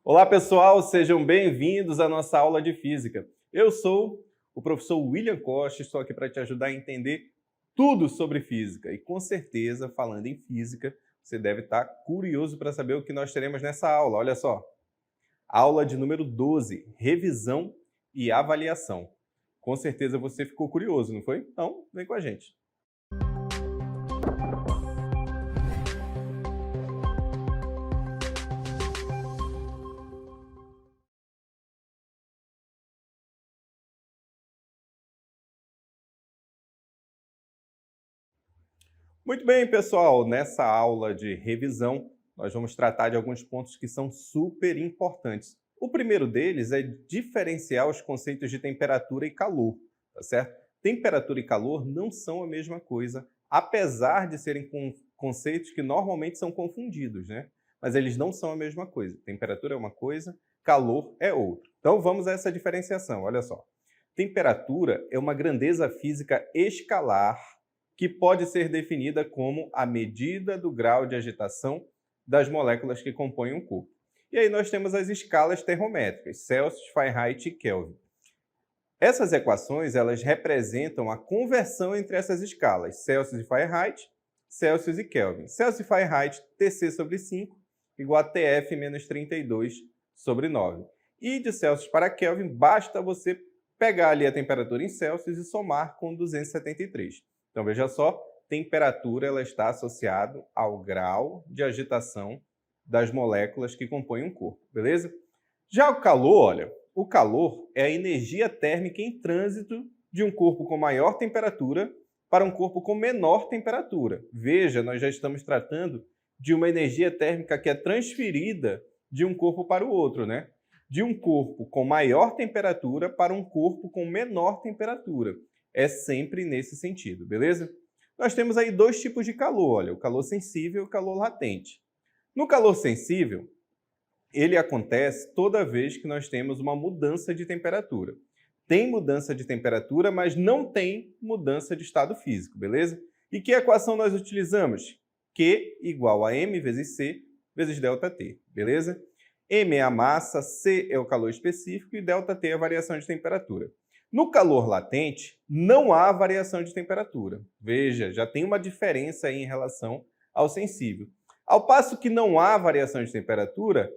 Olá pessoal, sejam bem-vindos à nossa aula de Física. Eu sou o professor William Costa, estou aqui para te ajudar a entender tudo sobre Física. E com certeza, falando em Física, você deve estar curioso para saber o que nós teremos nessa aula. Olha só, aula de número 12, revisão e avaliação. Com certeza você ficou curioso, não foi? Então, vem com a gente. Muito bem, pessoal. Nessa aula de revisão, nós vamos tratar de alguns pontos que são super importantes. O primeiro deles é diferenciar os conceitos de temperatura e calor, tá certo? Temperatura e calor não são a mesma coisa, apesar de serem conceitos que normalmente são confundidos, né? Mas eles não são a mesma coisa. Temperatura é uma coisa, calor é outra. Então vamos a essa diferenciação, olha só. Temperatura é uma grandeza física escalar que pode ser definida como a medida do grau de agitação das moléculas que compõem um corpo. E aí nós temos as escalas termométricas, Celsius, Fahrenheit e Kelvin. Essas equações elas representam a conversão entre essas escalas, Celsius e Fahrenheit, Celsius e Kelvin. Celsius e Fahrenheit, Tc sobre 5, igual a Tf menos 32 sobre 9. E de Celsius para Kelvin, basta você pegar ali a temperatura em Celsius e somar com 273. Então, veja só, temperatura ela está associada ao grau de agitação das moléculas que compõem um corpo, beleza? Já o calor, olha, o calor é a energia térmica em trânsito de um corpo com maior temperatura para um corpo com menor temperatura. Veja, nós já estamos tratando de uma energia térmica que é transferida de um corpo para o outro, né? De um corpo com maior temperatura para um corpo com menor temperatura. É sempre nesse sentido, beleza? Nós temos aí dois tipos de calor, olha, o calor sensível e o calor latente. No calor sensível, ele acontece toda vez que nós temos uma mudança de temperatura. Tem mudança de temperatura, mas não tem mudança de estado físico, beleza? E que equação nós utilizamos? Q igual a m vezes C vezes ΔT, beleza? M é a massa, C é o calor específico e ΔT é a variação de temperatura. No calor latente, não há variação de temperatura. Veja, já tem uma diferença aí em relação ao sensível. Ao passo que não há variação de temperatura,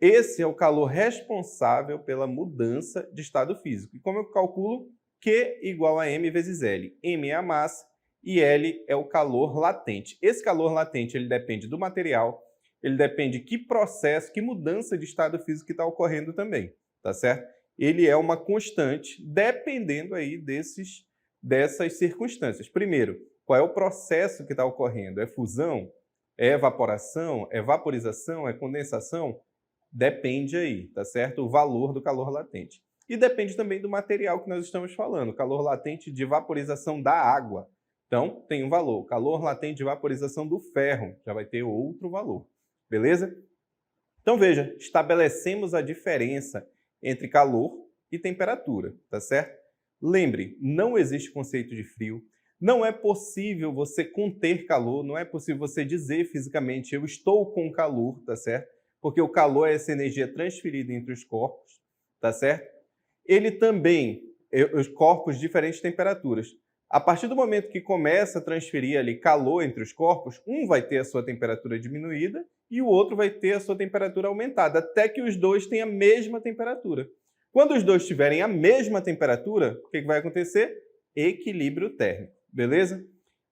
esse é o calor responsável pela mudança de estado físico. E como eu calculo? Q igual a m vezes L. M é a massa e L é o calor latente. Esse calor latente ele depende do material, ele depende de que processo, que mudança de estado físico que está ocorrendo também, tá certo? Ele é uma constante dependendo aí dessas circunstâncias. Primeiro, qual é o processo que está ocorrendo? É fusão? É evaporação? É vaporização? É condensação? Depende aí, tá certo? O valor do calor latente. E depende também do material que nós estamos falando. Calor latente de vaporização da água. Então, tem um valor. Calor latente de vaporização do ferro já vai ter outro valor. Beleza? Então, veja, estabelecemos a diferença entre calor e temperatura, tá certo? Lembre, não existe conceito de frio, não é possível você conter calor, não é possível você dizer fisicamente eu estou com calor, tá certo? Porque o calor é essa energia transferida entre os corpos, tá certo? Ele também, os corpos de diferentes temperaturas. A partir do momento que começa a transferir ali calor entre os corpos, um vai ter a sua temperatura diminuída e o outro vai ter a sua temperatura aumentada, até que os dois tenham a mesma temperatura. Quando os dois tiverem a mesma temperatura, o que vai acontecer? Equilíbrio térmico, beleza?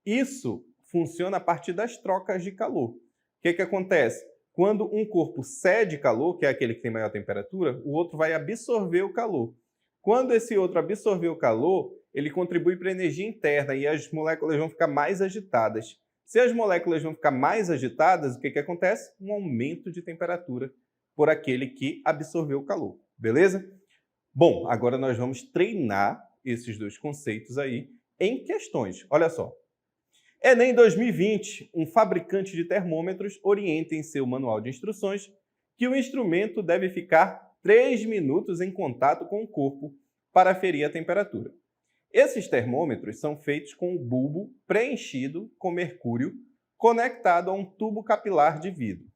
Isso funciona a partir das trocas de calor. O que acontece? Quando um corpo cede calor, que é aquele que tem maior temperatura, o outro vai absorver o calor. Quando esse outro absorver o calor, ele contribui para a energia interna e as moléculas vão ficar mais agitadas. Se as moléculas vão ficar mais agitadas, o que acontece? Um aumento de temperatura por aquele que absorveu o calor, beleza? Bom, agora nós vamos treinar esses dois conceitos aí em questões. Olha só. Enem 2020, um fabricante de termômetros orienta em seu manual de instruções que o instrumento deve ficar 3 minutos em contato com o corpo para aferir a temperatura. Esses termômetros são feitos com um bulbo preenchido com mercúrio conectado a um tubo capilar de vidro.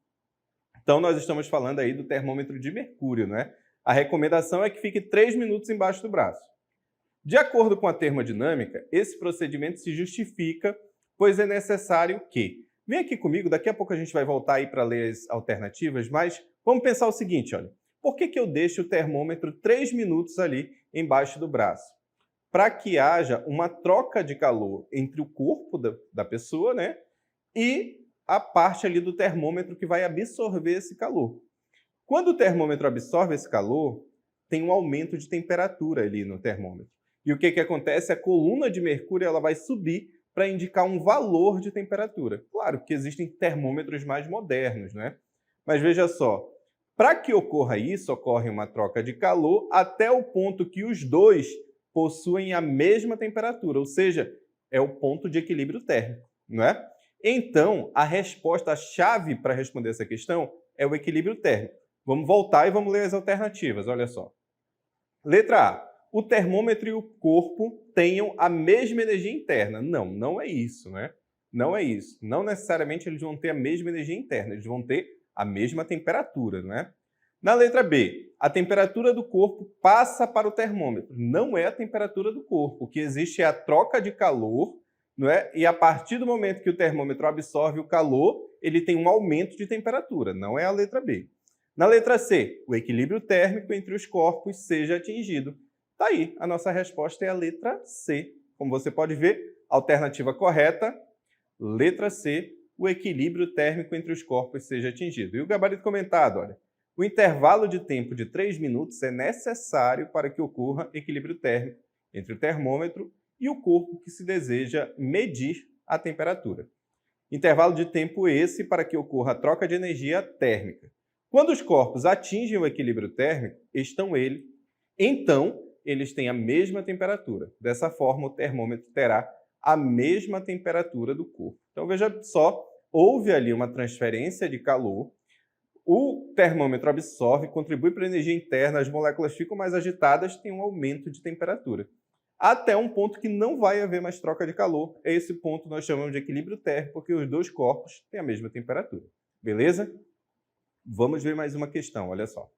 Então, nós estamos falando aí do termômetro de mercúrio, né? A recomendação é que fique 3 minutos embaixo do braço. De acordo com a termodinâmica, esse procedimento se justifica, pois é necessário que... Vem aqui comigo, daqui a pouco a gente vai voltar aí para ler as alternativas, mas vamos pensar o seguinte, olha. Por que eu deixo o termômetro 3 minutos ali embaixo do braço? Para que haja uma troca de calor entre o corpo da pessoa, né? E a parte ali do termômetro que vai absorver esse calor. Quando o termômetro absorve esse calor, tem um aumento de temperatura ali no termômetro. E o que acontece? A coluna de mercúrio ela vai subir para indicar um valor de temperatura. Claro que existem termômetros mais modernos, né? Mas veja só, para que ocorra isso, ocorre uma troca de calor até o ponto que os dois possuem a mesma temperatura, ou seja, é o ponto de equilíbrio térmico, não é? Então, a resposta-chave para responder essa questão é o equilíbrio térmico. Vamos voltar e vamos ler as alternativas, olha só. Letra A. O termômetro e o corpo tenham a mesma energia interna. Não, não é isso, né? Não é isso. Não necessariamente eles vão ter a mesma energia interna, eles vão ter a mesma temperatura, não é? Na letra B, a temperatura do corpo passa para o termômetro. Não é a temperatura do corpo. O que existe é a troca de calor, não é? E a partir do momento que o termômetro absorve o calor, ele tem um aumento de temperatura. Não é a letra B. Na letra C, o equilíbrio térmico entre os corpos seja atingido. Tá aí, a nossa resposta é a letra C. Como você pode ver, alternativa correta, letra C, o equilíbrio térmico entre os corpos seja atingido. E o gabarito comentado, olha, o intervalo de tempo de 3 minutos é necessário para que ocorra equilíbrio térmico entre o termômetro e o corpo que se deseja medir a temperatura. Intervalo de tempo esse para que ocorra a troca de energia térmica. Quando os corpos atingem o equilíbrio térmico, então eles têm a mesma temperatura. Dessa forma, o termômetro terá a mesma temperatura do corpo. Então, veja só, houve ali uma transferência de calor, o termômetro absorve, contribui para a energia interna, as moléculas ficam mais agitadas, tem um aumento de temperatura. Até um ponto que não vai haver mais troca de calor. Esse ponto nós chamamos de equilíbrio térmico, porque os dois corpos têm a mesma temperatura. Beleza? Vamos ver mais uma questão, olha só.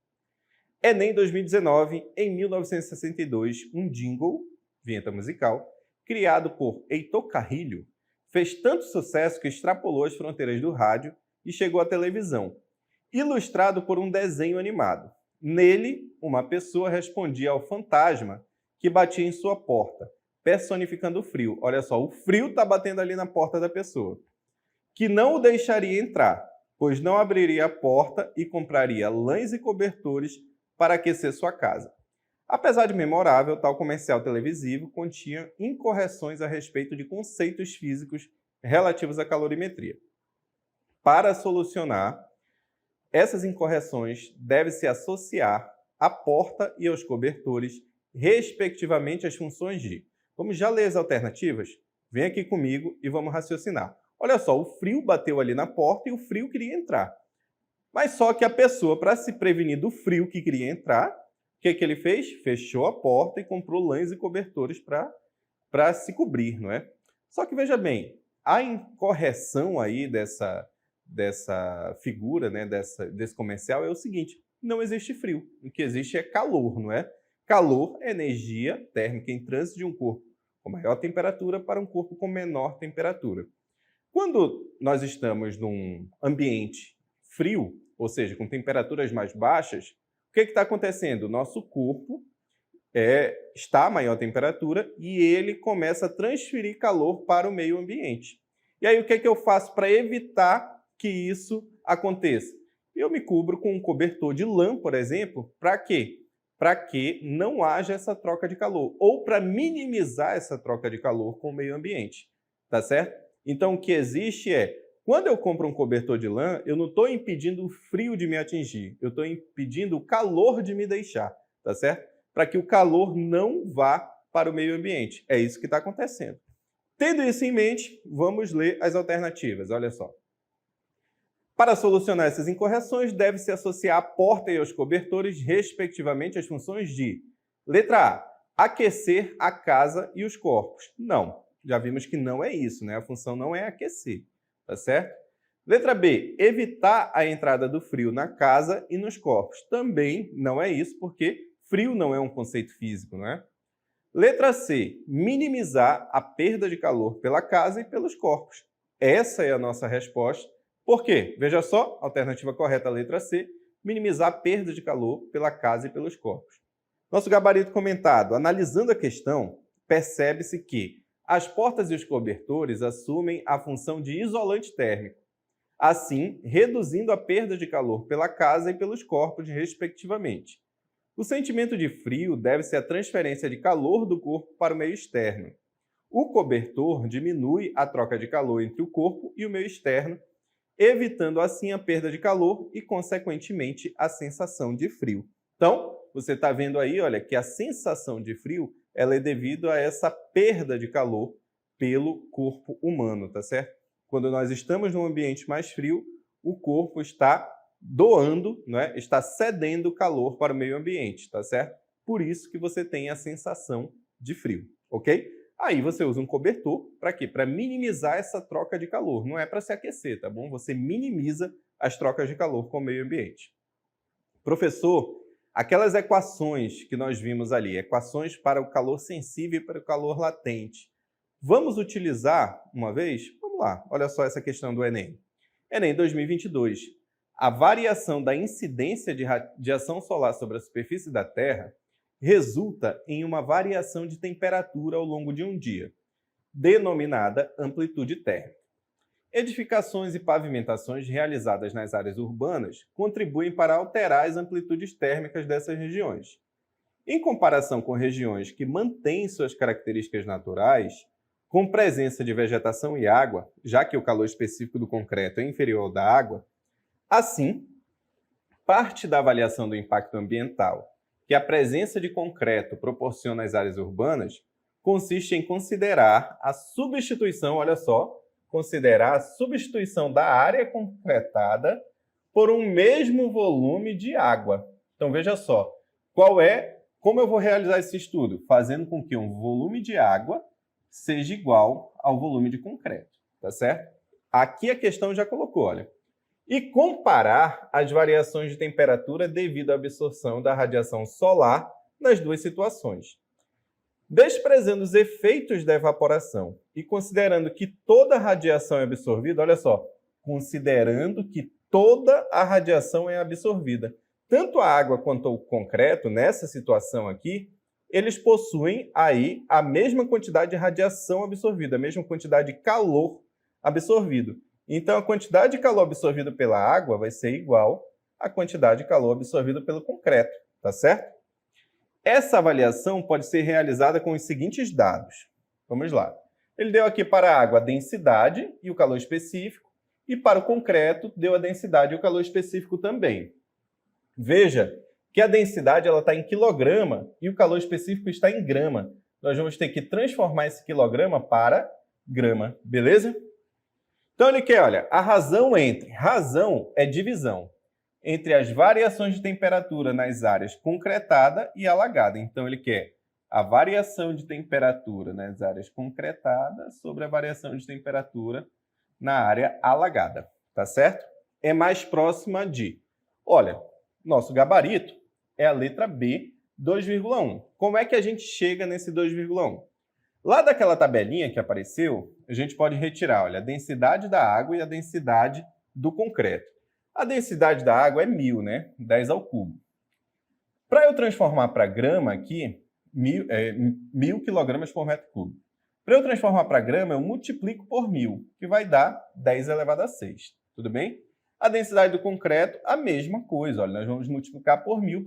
Enem 2019, em 1962, um jingle, vinheta musical, criado por Heitor Carrilho, fez tanto sucesso que extrapolou as fronteiras do rádio e chegou à televisão, ilustrado por um desenho animado. Nele, uma pessoa respondia ao fantasma que batia em sua porta, personificando o frio. Olha só, o frio está batendo ali na porta da pessoa. Que não o deixaria entrar, pois não abriria a porta e compraria lãs e cobertores para aquecer sua casa. Apesar de memorável, tal comercial televisivo continha incorreções a respeito de conceitos físicos relativos à calorimetria. Para solucionar essas incorreções, deve-se associar à porta e aos cobertores, respectivamente, as funções de... Vamos já ler as alternativas? Vem aqui comigo e vamos raciocinar. Olha só, o frio bateu ali na porta e o frio queria entrar. Mas só que a pessoa, para se prevenir do frio que queria entrar, o que ele fez? Fechou a porta e comprou lãs e cobertores para se cobrir, não é? Só que veja bem, a incorreção aí dessa figura, né, desse comercial é o seguinte, não existe frio, o que existe é calor, não é? Calor é energia térmica em trânsito de um corpo com maior temperatura para um corpo com menor temperatura. Quando nós estamos num ambiente frio, ou seja, com temperaturas mais baixas, o que está acontecendo? O nosso corpo está a maior temperatura e ele começa a transferir calor para o meio ambiente. E aí o que eu faço para evitar que isso aconteça? Eu me cubro com um cobertor de lã, por exemplo, para quê? Para que não haja essa troca de calor, ou para minimizar essa troca de calor com o meio ambiente, tá certo? Então o que existe é, quando eu compro um cobertor de lã, eu não estou impedindo o frio de me atingir, eu estou impedindo o calor de me deixar, tá certo? Para que o calor não vá para o meio ambiente. É isso que está acontecendo. Tendo isso em mente, vamos ler as alternativas. Olha só. Para solucionar essas incorreções, deve-se associar a porta e aos cobertores, respectivamente, as funções de... Letra A. Aquecer a casa e os corpos. Não. Já vimos que não é isso, né? A função não é aquecer, tá certo? Letra B, evitar a entrada do frio na casa e nos corpos. Também não é isso, porque frio não é um conceito físico, não é? Letra C, minimizar a perda de calor pela casa e pelos corpos. Essa é a nossa resposta. Por quê? Veja só, alternativa correta, letra C, minimizar a perda de calor pela casa e pelos corpos. Nosso gabarito comentado, analisando a questão, percebe-se que as portas e os cobertores assumem a função de isolante térmico, assim reduzindo a perda de calor pela casa e pelos corpos, respectivamente. O sentimento de frio deve-se à transferência de calor do corpo para o meio externo. O cobertor diminui a troca de calor entre o corpo e o meio externo, evitando assim a perda de calor e, consequentemente, a sensação de frio. Então, você está vendo aí, olha, que a sensação de frio ela é devido a essa perda de calor pelo corpo humano, tá certo? Quando nós estamos num ambiente mais frio, o corpo está doando, né? Está cedendo calor para o meio ambiente, tá certo? Por isso que você tem a sensação de frio, ok? Aí você usa um cobertor para quê? Para minimizar essa troca de calor. Não é para se aquecer, tá bom? Você minimiza as trocas de calor com o meio ambiente. Professor, aquelas equações que nós vimos ali, equações para o calor sensível e para o calor latente, vamos utilizar uma vez? Vamos lá, olha só essa questão do Enem. Enem 2022. A variação da incidência de radiação solar sobre a superfície da Terra resulta em uma variação de temperatura ao longo de um dia, denominada amplitude térmica. Edificações e pavimentações realizadas nas áreas urbanas contribuem para alterar as amplitudes térmicas dessas regiões. Em comparação com regiões que mantêm suas características naturais, com presença de vegetação e água, já que o calor específico do concreto é inferior ao da água, assim, parte da avaliação do impacto ambiental que a presença de concreto proporciona às áreas urbanas consiste em considerar a substituição, olha só, considerar a substituição da área concretada por um mesmo volume de água. Então, veja só, como eu vou realizar esse estudo? Fazendo com que um volume de água seja igual ao volume de concreto, tá certo? Aqui a questão já colocou, olha. E comparar as variações de temperatura devido à absorção da radiação solar nas duas situações. Desprezando os efeitos da evaporação e considerando que toda a radiação é absorvida, olha só, considerando que toda a radiação é absorvida, tanto a água quanto o concreto, nessa situação aqui, eles possuem aí a mesma quantidade de radiação absorvida, a mesma quantidade de calor absorvido. Então, a quantidade de calor absorvido pela água vai ser igual à quantidade de calor absorvido pelo concreto, tá certo? Essa avaliação pode ser realizada com os seguintes dados. Vamos lá. Ele deu aqui para a água a densidade e o calor específico, e para o concreto deu a densidade e o calor específico também. Veja que a densidade está em quilograma e o calor específico está em grama. Nós vamos ter que transformar esse quilograma para grama, beleza? Então, ele quer, olha, razão é divisão entre as variações de temperatura nas áreas concretada e alagada. Então, ele quer a variação de temperatura nas áreas concretadas sobre a variação de temperatura na área alagada, tá certo? É mais próxima de, olha, nosso gabarito é a letra B, 2,1. Como é que a gente chega nesse 2,1? Lá daquela tabelinha que apareceu, a gente pode retirar, olha, a densidade da água e a densidade do concreto. A densidade da água é 1000, né? 10 ao cubo. Para eu transformar para grama aqui, 1000 kg por metro cúbico. Para eu transformar para grama, eu multiplico por 1000, que vai dar 10 elevado a 6. Tudo bem? A densidade do concreto, a mesma coisa. Olha, nós vamos multiplicar por 1000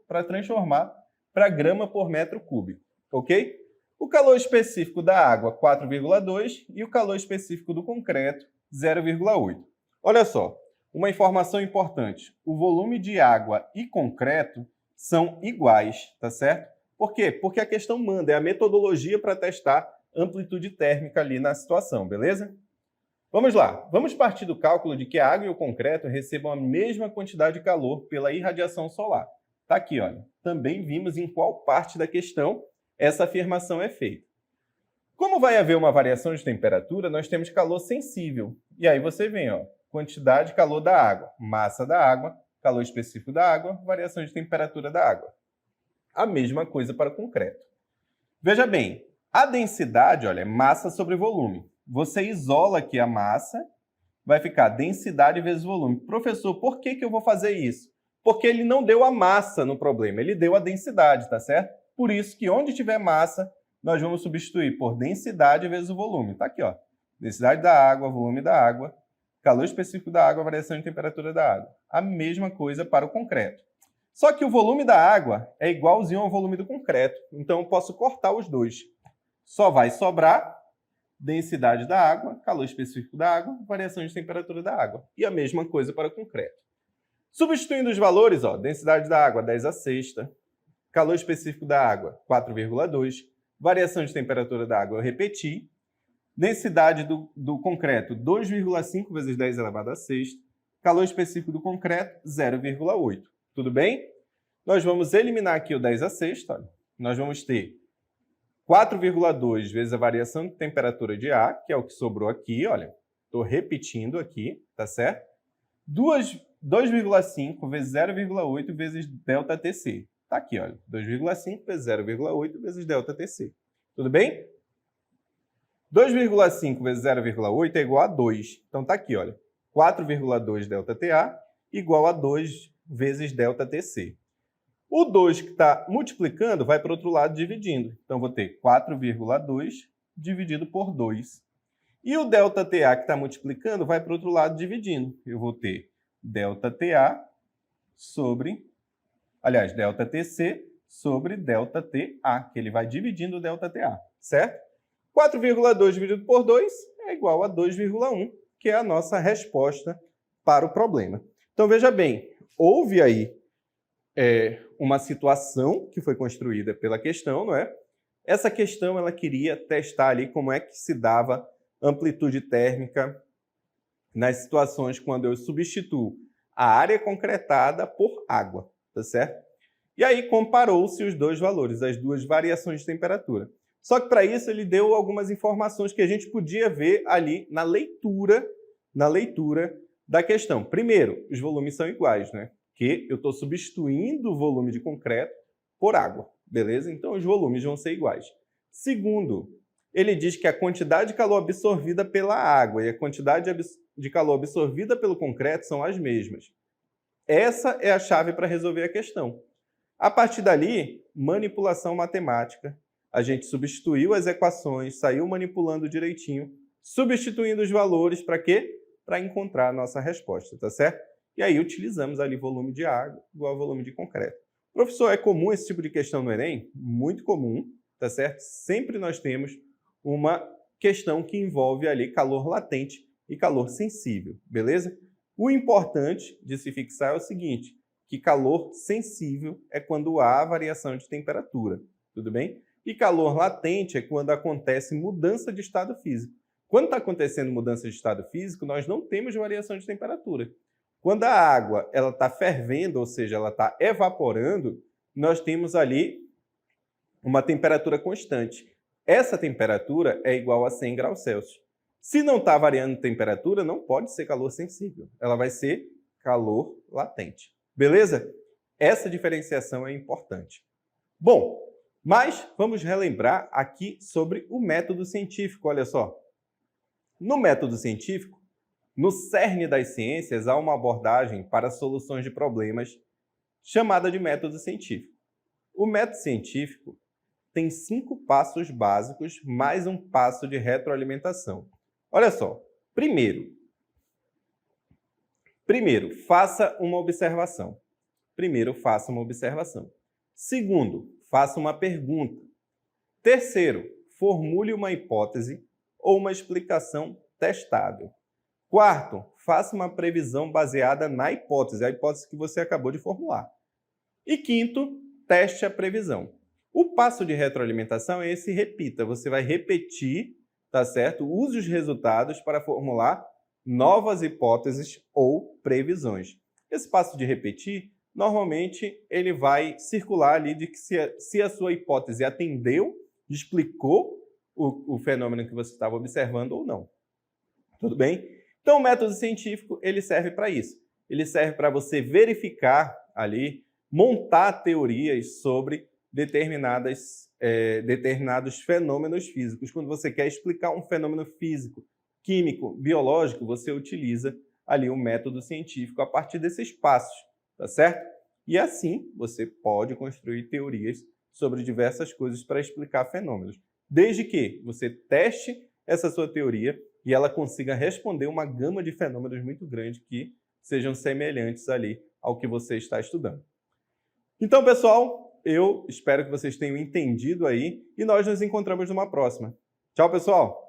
para transformar para grama por metro cúbico. Ok? O calor específico da água, 4,2, e o calor específico do concreto, 0,8. Olha só, uma informação importante. O volume de água e concreto são iguais, tá certo? Por quê? Porque a questão manda, é a metodologia para testar amplitude térmica ali na situação, beleza? Vamos lá, vamos partir do cálculo de que a água e o concreto recebam a mesma quantidade de calor pela irradiação solar. Tá aqui, olha. Também vimos em qual parte da questão essa afirmação é feita. Como vai haver uma variação de temperatura, nós temos calor sensível. E aí você vem, ó, quantidade de calor da água, massa da água, calor específico da água, variação de temperatura da água. A mesma coisa para o concreto. Veja bem, a densidade, olha, é massa sobre volume. Você isola aqui a massa, vai ficar densidade vezes volume. Professor, por que eu vou fazer isso? Porque ele não deu a massa no problema, ele deu a densidade, tá certo? Por isso que onde tiver massa, nós vamos substituir por densidade vezes o volume. Tá aqui, ó. Densidade da água, volume da água, calor específico da água, variação de temperatura da água. A mesma coisa para o concreto. Só que o volume da água é igualzinho ao volume do concreto, então eu posso cortar os dois. Só vai sobrar densidade da água, calor específico da água, variação de temperatura da água. E a mesma coisa para o concreto. Substituindo os valores, ó, densidade da água 10/6, calor específico da água 4,2, variação de temperatura da água eu repeti, densidade do concreto 2,5 vezes 10 elevado a 6, calor específico do concreto 0,8. Tudo bem? Nós vamos eliminar aqui o 10/6, olha. Nós vamos ter 4,2 vezes a variação de temperatura de A, que é o que sobrou aqui, olha. Estou repetindo aqui, tá certo? 2,5 vezes 0,8 vezes ΔTc. Tá aqui, olha. 2,5 vezes 0,8 vezes ΔTc. Tudo bem? 2,5 vezes 0,8 é igual a 2. Então tá aqui, olha. 4,2 ΔTA igual a 2 vezes ΔTc. O 2 que está multiplicando vai para o outro lado dividindo. Então, vou ter 4,2 dividido por 2. E o ΔTA que está multiplicando vai para o outro lado dividindo. Eu vou ter ΔTA sobre... Aliás, ΔTc sobre ΔTA, que ele vai dividindo o ΔTA, certo? 4,2 dividido por 2 é igual a 2,1, que é a nossa resposta para o problema. Então, veja bem, houve aí uma situação que foi construída pela questão, não é? Essa questão ela queria testar ali como é que se dava amplitude térmica nas situações quando eu substituo a área concretada por água, tá certo? E aí comparou-se os dois valores, as duas variações de temperatura. Só que para isso ele deu algumas informações que a gente podia ver ali na leitura da questão. Primeiro, os volumes são iguais, né? Que eu estou substituindo o volume de concreto por água, beleza? Então, os volumes vão ser iguais. Segundo, ele diz que a quantidade de calor absorvida pela água e a quantidade de calor absorvida pelo concreto são as mesmas. Essa é a chave para resolver a questão. A partir dali, manipulação matemática. A gente substituiu as equações, saiu manipulando direitinho, substituindo os valores para quê? Para encontrar a nossa resposta, tá certo? E aí utilizamos ali volume de água igual a volume de concreto. Professor, é comum esse tipo de questão no Enem? Muito comum, tá certo? Sempre nós temos uma questão que envolve ali calor latente e calor sensível, beleza? O importante de se fixar é o seguinte, que calor sensível é quando há variação de temperatura, tudo bem? E calor latente é quando acontece mudança de estado físico. Quando está acontecendo mudança de estado físico, nós não temos variação de temperatura. Quando a água está fervendo, ou seja, ela está evaporando, nós temos ali uma temperatura constante. Essa temperatura é igual a 100 graus Celsius. Se não está variando temperatura, não pode ser calor sensível. Ela vai ser calor latente. Beleza? Essa diferenciação é importante. Bom, mas vamos relembrar aqui sobre o método científico. Olha só. No método científico, no cerne das ciências, há uma abordagem para soluções de problemas chamada de método científico. O método científico tem 5 passos básicos, mais um passo de retroalimentação. Olha só, primeiro, faça uma observação. Segundo, faça uma pergunta. Terceiro, formule uma hipótese ou uma explicação testável. Quarto, faça uma previsão baseada na hipótese, a hipótese que você acabou de formular. E quinto, teste a previsão. O passo de retroalimentação é esse repita. Você vai repetir, tá certo? Use os resultados para formular novas hipóteses ou previsões. Esse passo de repetir, normalmente, ele vai circular ali de que se a sua hipótese atendeu, explicou o fenômeno que você estava observando ou não. Tudo bem? Então, o método científico, ele serve para isso. Ele serve para você verificar ali, montar teorias sobre determinados fenômenos físicos. Quando você quer explicar um fenômeno físico, químico, biológico, você utiliza ali o método científico a partir desses passos, tá certo? E assim você pode construir teorias sobre diversas coisas para explicar fenômenos, desde que você teste essa sua teoria e ela consiga responder uma gama de fenômenos muito grande que sejam semelhantes ali ao que você está estudando. Então, pessoal, eu espero que vocês tenham entendido aí e nós nos encontramos numa próxima. Tchau, pessoal!